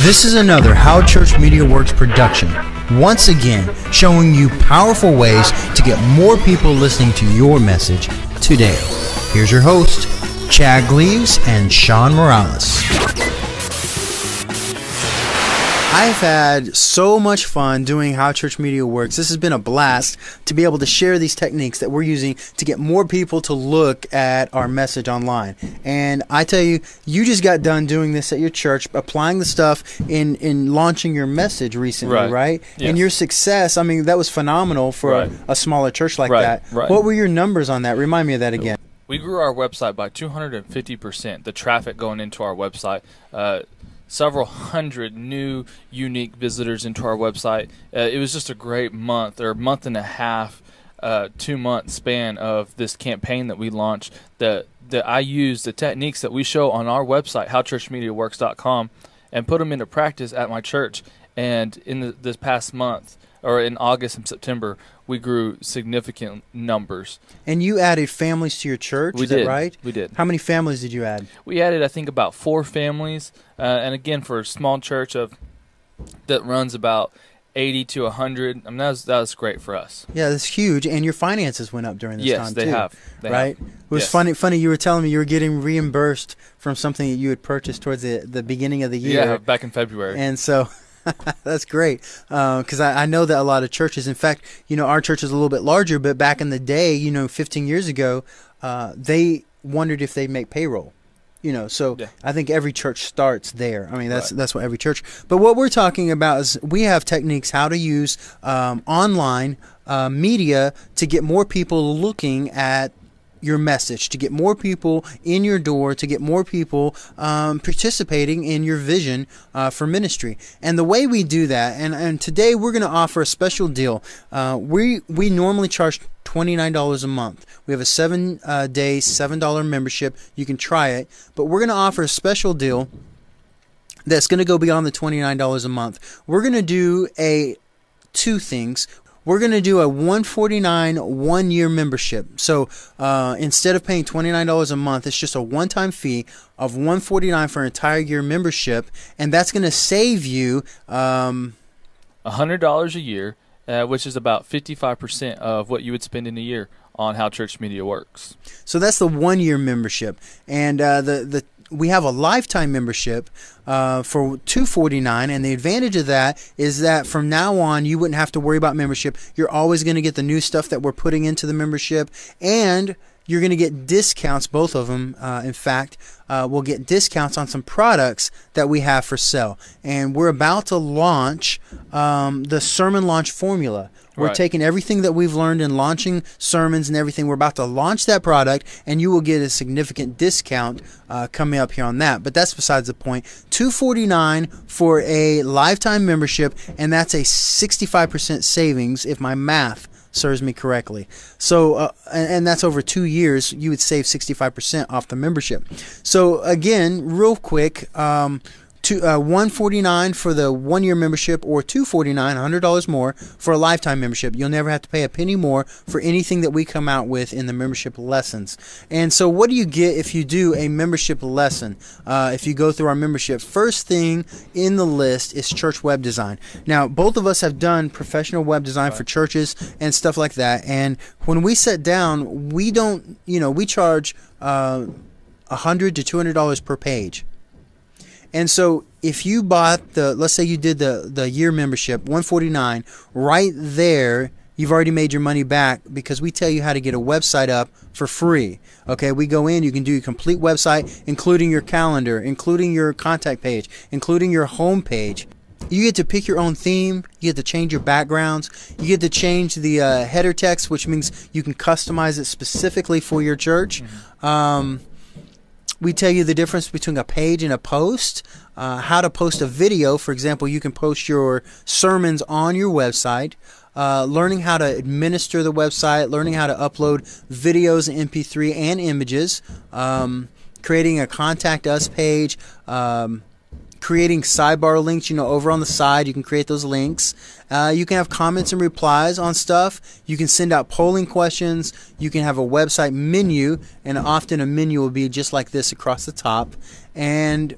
This is another How Church Media Works production, once again showing you powerful ways to get more people listening to your message today. Here's your host, Chad Gleaves and Sean Morales. I've had so much fun doing How Church Media Works. This has been a blast to be able to share these techniques that we're using to get more people to look at our message online. And I tell you, you just got done doing this at your church, applying the stuff in launching your message recently, right? Yes. And your success, I mean, that was phenomenal for a smaller church like that. What were your numbers on that? Remind me of that again. We grew our website by 250%, the traffic going into our website. Several hundred new unique visitors into our website. It was just a great month or month and a half, 2-month span of this campaign that we launched that I used the techniques that we show on our website, howchurchmediaworks.com, and put them into practice at my church. And in this past month, or in August and September, we grew significant numbers. And you added families to your church, is that right? We did. How many families did you add? We added, I think, about 4 families. And again, for a small church that runs about 80 to 100, I mean, that was great for us. Yeah, that's huge. And your finances went up during this time, too. Yes, they have. Right? It was funny. You were telling me you were getting reimbursed from something that you had purchased towards the beginning of the year. Yeah, back in February. And so... That's great, because I know that a lot of churches, in fact, our church is a little bit larger, but back in the day, 15 years ago, they wondered if they'd make payroll. So yeah. I think every church starts there. I mean, that's what every church. But what we're talking about is we have techniques how to use online media to get more people looking at your message, to get more people in your door, to get more people participating in your vision for ministry. And the way we do that, and today we're going to offer a special deal. We normally charge $29 a month. We have a 7-day, $7 membership. You can try it, but we're going to offer a special deal that's going to go beyond the $29 a month. We're going to do two things. We're going to do a $149 one-year membership. So instead of paying $29 a month, it's just a one-time fee of $149 for an entire year membership, and that's going to save you $100 a year, which is about 55% of what you would spend in a year on How Church Media Works. So that's the one-year membership, and we have a lifetime membership for $249, and the advantage of that is that from now on you wouldn't have to worry about membership. You're always going to get the new stuff that we're putting into the membership, and you're going to get discounts, both of them. In fact, we'll get discounts on some products that we have for sale. And we're about to launch the Sermon Launch Formula. We're taking everything that we've learned in launching sermons and everything. We're about to launch that product, and you will get a significant discount coming up here on that. But that's besides the point. $249 for a lifetime membership, and that's a 65% savings if my math serves me correctly. So, and that's over 2 years, you would save 65% off the membership. So again, real quick, $149 for the one-year membership, or $249, $100 more for a lifetime membership. You'll never have to pay a penny more for anything that we come out with in the membership lessons. And so what do you get if you do a membership lesson? If you go through our membership, first thing in the list is church web design. Now, both of us have done professional web design for churches and stuff like that. And when we sit down, we don't, we charge $100 to $200 per page. And so if you bought let's say you did the year membership, $149, right there, you've already made your money back, because we tell you how to get a website up for free. Okay, we go in, you can do your complete website, including your calendar, including your contact page, including your home page. You get to pick your own theme. You get to change your backgrounds. You get to change the header text, which means you can customize it specifically for your church. We tell you the difference between a page and a post, how to post a video. For example, you can post your sermons on your website, learning how to administer the website, learning how to upload videos in MP3 and images, creating a Contact Us page, creating sidebar links, over on the side. You can create those links. You can have comments and replies on stuff. You can send out polling questions. You can have a website menu, and often a menu will be just like this across the top. And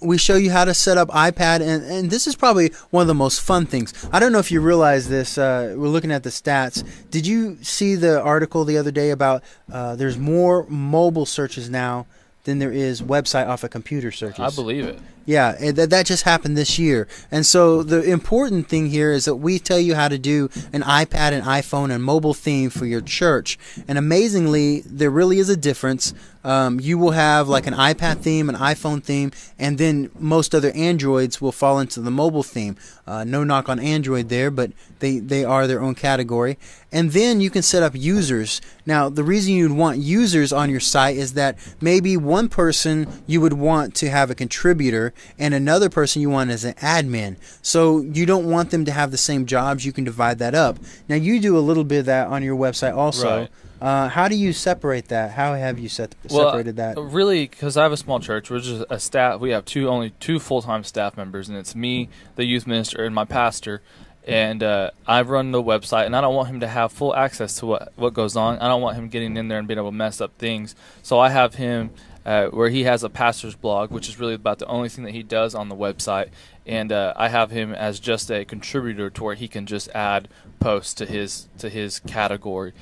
we show you how to set up iPad, and this is probably one of the most fun things. I don't know if you realize this. We're looking at the stats. Did you see the article the other day about there's more mobile searches now than there is website off of computer searches? I believe it. Yeah, that just happened this year. And so the important thing here is that we tell you how to do an iPad, an iPhone, and mobile theme for your church. And amazingly, there really is a difference. You will have like an iPad theme, an iPhone theme, and then most other Androids will fall into the mobile theme. No knock on Android there, but they are their own category. And then you can set up users. Now, the reason you'd want users on your site is that maybe one person you would want to have a contributor, and another person you want as an admin. So you don't want them to have the same jobs. You can divide that up. Now, you do a little bit of that on your website also. Right. How do you separate that? How have you separated that? Really, because I have a small church, we're just a staff. We have only two full-time staff members, and it's me, the youth minister, and my pastor. And I run the website, and I don't want him to have full access to what goes on. I don't want him getting in there and being able to mess up things. So I have him where he has a pastor's blog, which is really about the only thing that he does on the website. And I have him as just a contributor to where he can just add posts to his category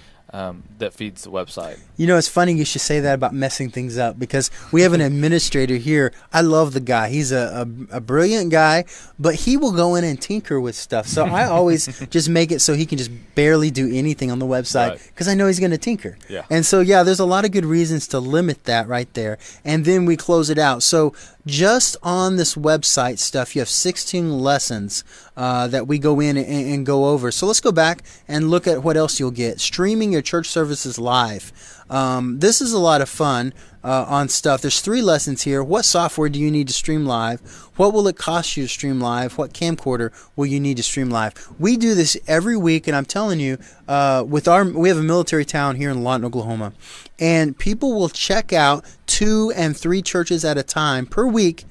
that feeds the website. You know, it's funny you should say that about messing things up, because we have an administrator here. I love the guy. He's a brilliant guy, but he will go in and tinker with stuff. So I always just make it so he can just barely do anything on the website, because I know he's going to tinker. Yeah. And so, yeah, there's a lot of good reasons to limit that right there. And then we close it out. So just on this website stuff, you have 16 lessons that we go in and go over. So let's go back and look at what else you'll get. Streaming your church services live. This is a lot of fun on stuff. There's 3 lessons here. What software do you need to stream live? What will it cost you to stream live? What camcorder will you need to stream live? We do this every week, and I'm telling you, we have a military town here in Lawton, Oklahoma, and people will check out 2 and 3 churches at a time per week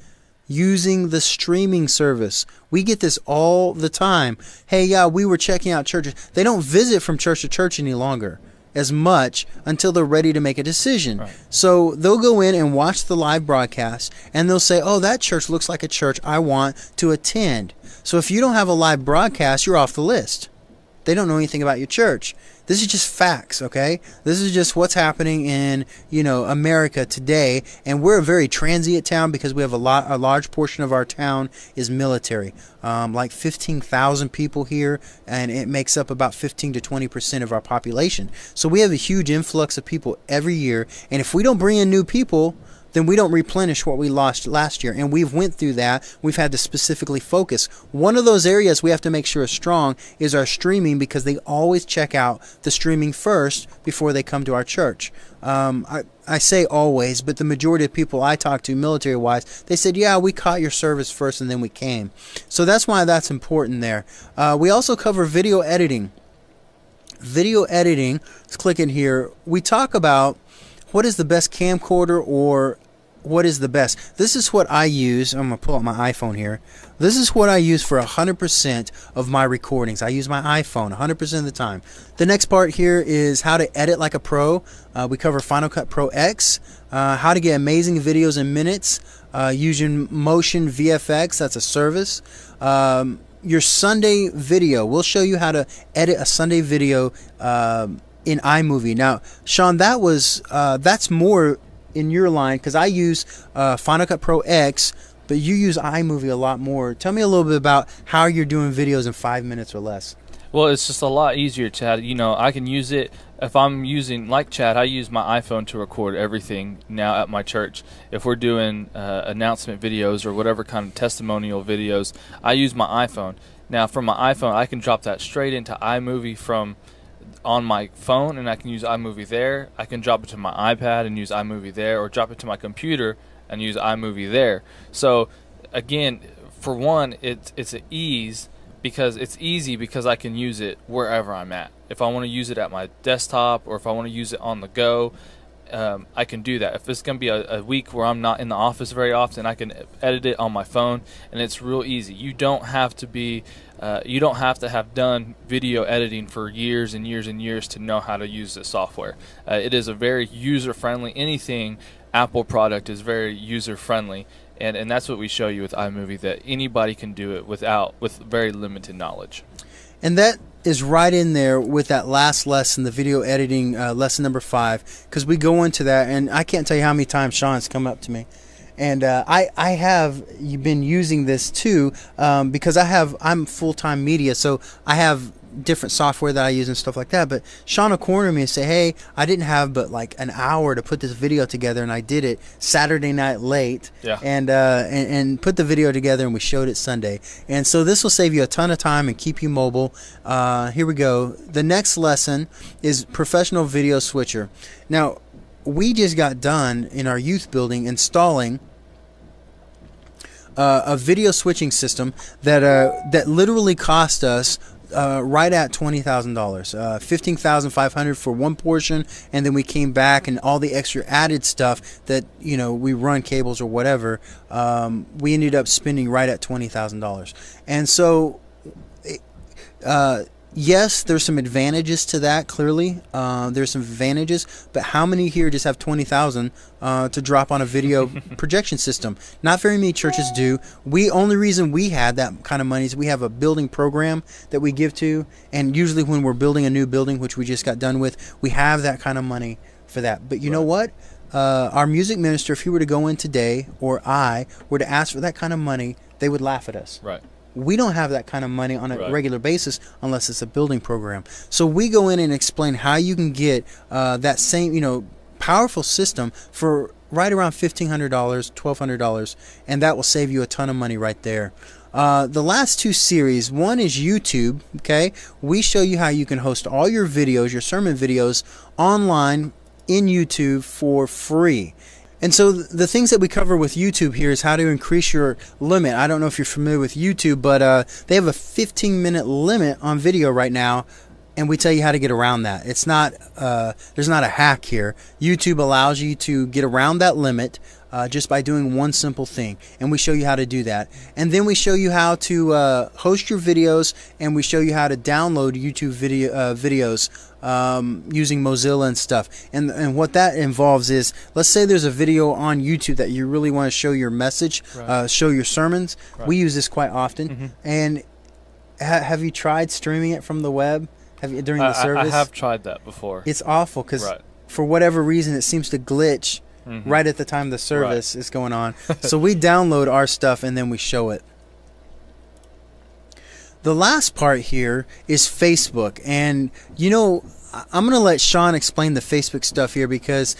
using the streaming service. We get this all the time. Hey, yeah, we were checking out churches. They don't visit from church to church any longer as much until they're ready to make a decision. Right. So they'll go in and watch the live broadcast, and they'll say, oh, that church looks like a church I want to attend. So if you don't have a live broadcast, you're off the list. They don't know anything about your church. This is just facts, okay? This is just what's happening in, America today, and we're a very transient town because we have a large portion of our town is military. Like 15,000 people here, and it makes up about 15 to 20% of our population. So we have a huge influx of people every year, and if we don't bring in new people, then we don't replenish what we lost last year. And we've went through that. We've had to specifically focus. One of those areas we have to make sure is strong is our streaming, because they always check out the streaming first before they come to our church. I say always, but the majority of people I talk to military-wise, they said, yeah, we caught your service first and then we came. So that's why that's important there. We also cover video editing. Video editing, let's click in here. We talk about what is the best camcorder, or what is the best. This is what I use. I'm going to pull out my iPhone here. This is what I use for 100% of my recordings. I use my iPhone 100% of the time. The next part here is how to edit like a pro. We cover Final Cut Pro X, how to get amazing videos in minutes, using Motion VFX, that's a service. Your Sunday video. We'll show you how to edit a Sunday video in iMovie. Now, Sean, that's more in your line, because I use Final Cut Pro X, but you use iMovie a lot more. Tell me a little bit about how you're doing videos in 5 minutes or less. Well, it's just a lot easier, Chad. I can use it if I'm using, like Chad, I use my iPhone to record everything now at my church. If we're doing announcement videos or whatever kind of testimonial videos, I use my iPhone. Now, from my iPhone, I can drop that straight into iMovie from on my phone, and I can use iMovie there. I can drop it to my iPad and use iMovie there, or drop it to my computer and use iMovie there. So again, for one, it's an ease, because it's easy because I can use it wherever I'm at. If I want to use it at my desktop, or if I want to use it on the go, I can do that. If it's going to be a week where I'm not in the office very often, I can edit it on my phone, and it's real easy. You don't have to have done video editing for years and years and years to know how to use this software. It is a very user-friendly. Anything Apple product is very user-friendly, And that's what we show you with iMovie, that anybody can do it with very limited knowledge. And that is right in there with that last lesson, the video editing lesson number 5, because we go into that, and I can't tell you how many times Sean's come up to me. And I have been using this too, because I'm full-time media, so I have different software that I use and stuff like that. But Sean will corner me and say, hey, I didn't have but like an hour to put this video together, and I did it Saturday night late. Yeah. And put the video together, and we showed it Sunday. And so this will save you a ton of time and keep you mobile. Here we go. The next lesson is professional video switcher. Now, we just got done in our youth building installing a video switching system that literally cost us right at $20,000, $15,500 for one portion, and then we came back and all the extra added stuff that we run cables or whatever. We ended up spending right at $20,000, and so. Yes, there's some advantages to that. Clearly, there's some advantages, but how many here just have $20,000 to drop on a video projection system? Not very many churches do. Only reason we had that kind of money is we have a building program that we give to, and usually when we're building a new building, which we just got done with, we have that kind of money for that. But you know what? Our music minister, if he were to go in today, or I were to ask for that kind of money, they would laugh at us. Right. We don't have that kind of money on a regular basis unless it's a building program. So we go in and explain how you can get that same, powerful system for right around $1,500, $1,200, and that will save you a ton of money right there. The last two series, one is YouTube. Okay, we show you how you can host all your videos, your sermon videos, online in YouTube for free. And so the things that we cover with YouTube here is how to increase your limit. I don't know if you're familiar with YouTube, but they have a 15-minute limit on video right now, and we tell you how to get around that. It's not there's not a hack here. YouTube allows you to get around that limit just by doing one simple thing, and we show you how to do that. And then we show you how to host your videos, and we show you how to download YouTube videos using Mozilla and stuff. And what that involves is, let's say there's a video on YouTube that you really want to show your message, show your sermons. Right. We use this quite often. Mm-hmm. And have you tried streaming it from the web? During the service? I have tried that before. It's awful because for whatever reason it seems to glitch right at the time the service is going on. So we download our stuff and then we show it. The last part here is Facebook, and I'm going to let Sean explain the Facebook stuff here because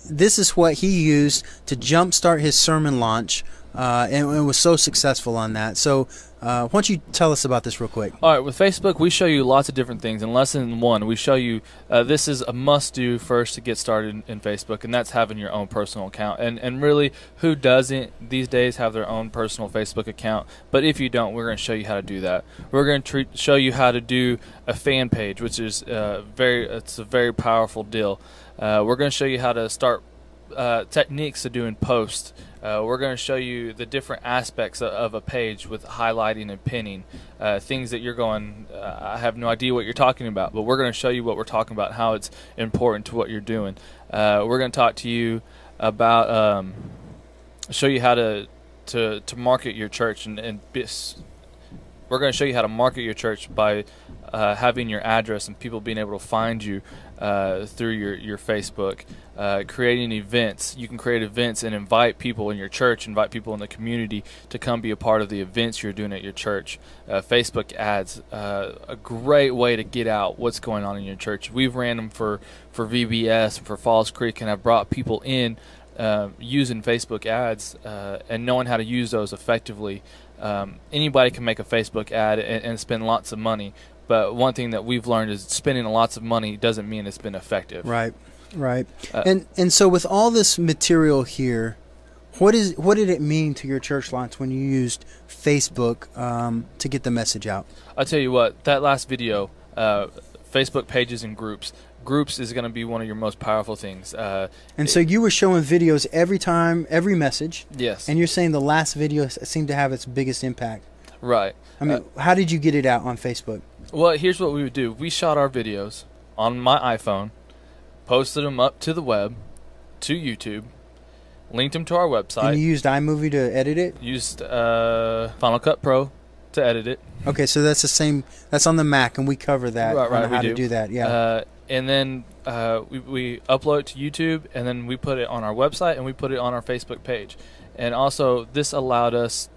this is what he used to jumpstart his sermon launch, and was so successful on that. So why don't you tell us about this real quick? All right, with Facebook, we show you lots of different things. In lesson 1, we show you this is a must-do first to get started in Facebook, and that's having your own personal account. And really, who doesn't these days have their own personal Facebook account? But if you don't, we're going to show you how to do that. We're going to show you how to do a fan page, which is it's a very powerful deal. We're going to show you how to start techniques of doing posts. We're going to show you the different aspects of a page with highlighting and pinning, things that you're going, I have no idea what you're talking about, but we're going to show you what we're talking about, how it's important to what you're doing. We're going to talk to you about, show you how to market your church, and we're going to show you how to market your church by having your address and people being able to find you through your Facebook. Creating events. You can create events and invite people in your church, invite people in the community to come be a part of the events you're doing at your church. Facebook ads, a great way to get out what's going on in your church. We've ran them for VBS and for Falls Creek, and I've brought people in using Facebook ads and knowing how to use those effectively. Anybody can make a Facebook ad and spend lots of money, but one thing that we've learned is spending lots of money doesn't mean it's been effective. Right. And so with all this material here, what did it mean to your church launch when you used Facebook to get the message out? I'll tell you what, that last video, Facebook pages and groups is going to be one of your most powerful things. And so you were showing videos every time, every message. Yes. And you're saying the last video seemed to have its biggest impact. Right. I mean, how did you get it out on Facebook? Well, here's what we would do. We shot our videos on my iPhone, posted them up to the web, to YouTube, linked them to our website. And you used iMovie to edit it? Used Final Cut Pro to edit it. Okay, so that's the same. That's on the Mac, and we cover that. Right, how to do that. Yeah. And then we upload it to YouTube, and then we put it on our website, and we put it on our Facebook page. And also, this allowed us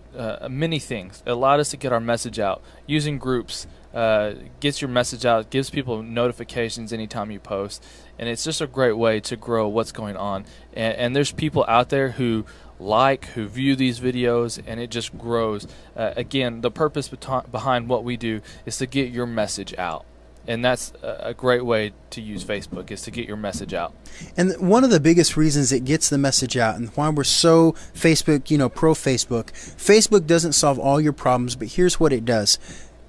many things. It allowed us to get our message out using groups. Gets your message out, gives people notifications anytime you post, and it's just a great way to grow what's going on. And there's people out there who view these videos, and it just grows. Again, the purpose behind what we do is to get your message out. And that's a great way to use Facebook, is to get your message out. And one of the biggest reasons it gets the message out, and why we're so Facebook, pro Facebook, Facebook doesn't solve all your problems, but here's what it does.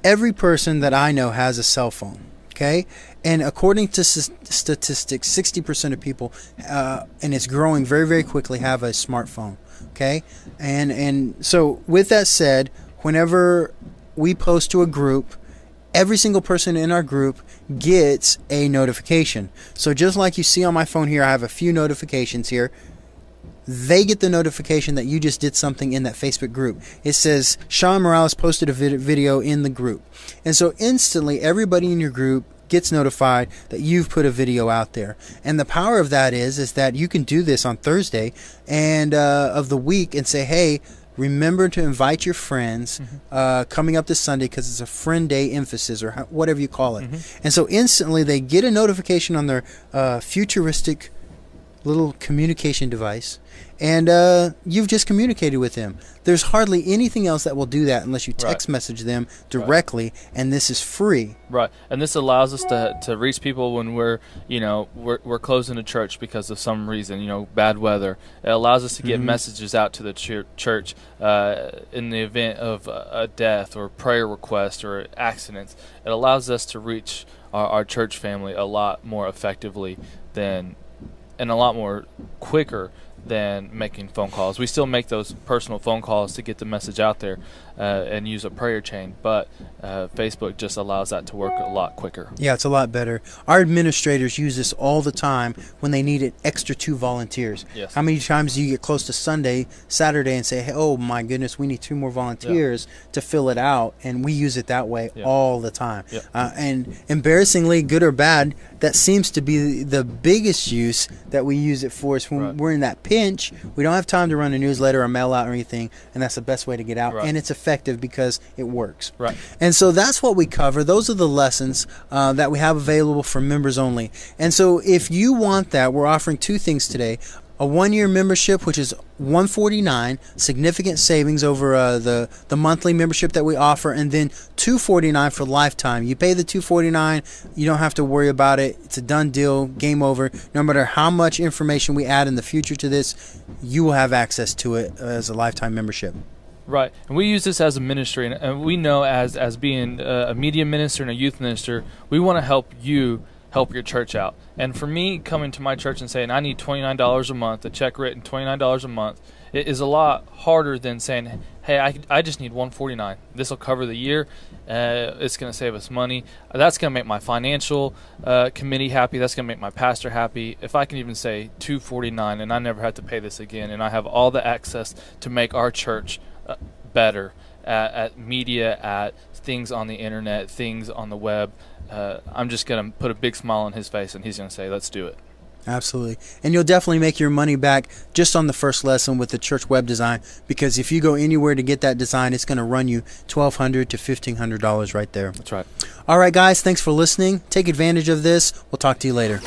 Every person that I know has a cell phone, okay? And according to statistics, 60% of people, and it's growing very, very quickly, have a smartphone, okay? And so with that said, whenever we post to a group, every single person in our group gets a notification. So just like you see on my phone here, I have a few notifications here. They get the notification that you just did something in that Facebook group. It says, Sean Morales posted a video in the group. And so instantly, everybody in your group gets notified that you've put a video out there. And the power of that is that you can do this on Thursday and of the week and say, hey, remember to invite your friends coming up this Sunday, because it's a friend day emphasis, or whatever you call it. And so instantly they get a notification on their futuristic little communication device, and you've just communicated with them. There's hardly anything else that will do that unless you text message them directly, and this is free. Right, and this allows us to reach people when we're closing a church because of some reason, bad weather. It allows us to get messages out to the church in the event of a death or prayer request or accidents. It allows us to reach our church family a lot more effectively and a lot more quicker than making phone calls. We still make those personal phone calls to get the message out there and use a prayer chain, but Facebook just allows that to work a lot quicker. Yeah, it's a lot better. Our administrators use this all the time when they need an extra 2 volunteers. Yes. How many times do you get close to Saturday, and say, hey, oh my goodness, we need 2 more volunteers to fill it out, and we use it that way all the time. And embarrassingly, good or bad, that seems to be the biggest use that we use it for, is when we're in that pinch, we don't have time to run a newsletter or mail out or anything, and that's the best way to get out, and it's effective because it works. And so that's what we cover. Those are the lessons that we have available for members only. And so if you want that, we're offering 2 things today. A 1-year membership, which is $149, significant savings over the monthly membership that we offer, and then $249 for lifetime. You pay the $249, you don't have to worry about it. It's a done deal, game over. No matter how much information we add in the future to this, you will have access to it as a lifetime membership. Right, and we use this as a ministry, and we know as being a media minister and a youth minister, we want to help you help your church out. And for me, coming to my church and saying I need $29 a month, a check written $29 a month, it is a lot harder than saying, hey, I just need $149. This will cover the year. It's going to save us money. That's going to make my financial committee happy. That's going to make my pastor happy. If I can even say $249 and I never have to pay this again, and I have all the access to make our church better at media, at things on the internet, things on the web, I'm just going to put a big smile on his face, and he's going to say, let's do it. Absolutely. And you'll definitely make your money back just on the first lesson with the church web design, because if you go anywhere to get that design, it's going to run you $1,200 to $1,500 right there. That's right. All right, guys, thanks for listening. Take advantage of this. We'll talk to you later.